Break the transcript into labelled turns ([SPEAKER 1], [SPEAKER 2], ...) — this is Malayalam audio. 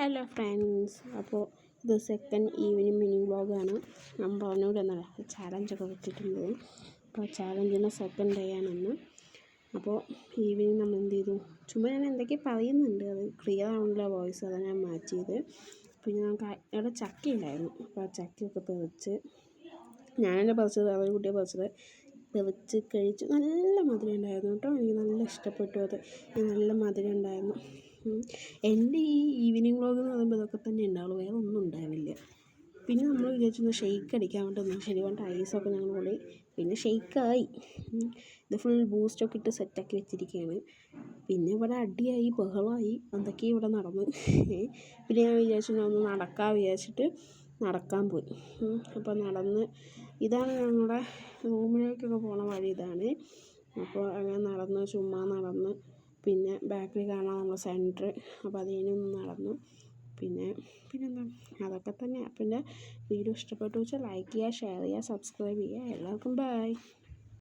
[SPEAKER 1] ഹലോ ഫ്രണ്ട്സ്, അപ്പോൾ ഇത് സെക്കൻഡ് ഈവനിങ് മിനി വ്ളോഗാണ്. ഞാൻ പറഞ്ഞുകൂടെ എന്നാൽ ചാലഞ്ചൊക്കെ വെച്ചിട്ടുണ്ട്. അപ്പോൾ ചാലഞ്ചിൻ്റെ സെക്കൻഡ് ഡേ ആണെന്ന്. അപ്പോൾ ഈവനിങ് നമ്മൾ എന്ത് ചെയ്തു, ചുമ്മാ ഞാൻ എന്തൊക്കെ പറയുന്നുണ്ട്, അത് ക്ലിയർ ആവുന്നില്ല വോയിസ്, അതാണ് ഞാൻ മാച്ച് ചെയ്ത്. പിന്നെ നമുക്ക് അവിടെ ചക്ക ഉണ്ടായിരുന്നു. അപ്പോൾ ആ ചക്കയൊക്കെ പറിച്ച്, ഞാനെന്നെ പറിച്ചത്, വേറൊരു കുട്ടിയെ പറിച്ചത്, പറിച്ച് കഴിച്ചു. നല്ല മധുരം ഉണ്ടായിരുന്നു കേട്ടോ. എനിക്ക് നല്ല ഇഷ്ടപ്പെട്ടു. അത് നല്ല മധുരം ഉണ്ടായിരുന്നു. എൻ്റെ ഈ ഈവനിങ് വ്ളോഗ് എന്ന് പറയുമ്പോൾ ഇതൊക്കെ തന്നെ ഉണ്ടാവുള്ളൂ, വേറെ ഒന്നും ഉണ്ടാവില്ല. പിന്നെ നമ്മൾ വിചാരിച്ചൊന്ന് ഷെയ്ക്ക് അടിക്കാൻ വേണ്ടി ഒന്ന് ശരി പറഞ്ഞിട്ട് ഐസൊക്കെ ഞങ്ങൾ കൊണ്ടുപോയി. പിന്നെ ഷെയ്ക്കായി. ഇത് ഫുൾ ബൂസ്റ്റൊക്കെ ഇട്ട് സെറ്റാക്കി വെച്ചിരിക്കുകയാണ്. പിന്നെ ഇവിടെ അടിയായി, ബഹളമായി, എന്തൊക്കെയോ ഇവിടെ നടന്നു. പിന്നെ ഞാൻ വിചാരിച്ചു ഞാൻ ഒന്ന് നടക്കാൻ വിചാരിച്ചിട്ട് നടക്കാൻ പോയി. അപ്പോൾ നടന്ന്, ഇതാണ് ഞങ്ങളുടെ റൂമിലേക്കൊക്കെ പോണ വഴി ഇതാണ്. അപ്പോൾ അങ്ങനെ നടന്ന്, ചുമ്മാ നടന്ന്, പിന്നെ ബാക്കിൽ കാണാൻ നമ്മൾ സെൻറ്റർ, അപ്പോൾ അതിനൊന്ന് നടന്നു. പിന്നെന്താ, അതൊക്കെ തന്നെ. പിന്നെ വീഡിയോ ഇഷ്ടപ്പെട്ടു വെച്ചാൽ ലൈക്ക് ചെയ്യുക, ഷെയർ ചെയ്യുക, സബ്സ്ക്രൈബ് ചെയ്യുക. എല്ലാവർക്കും ബൈ.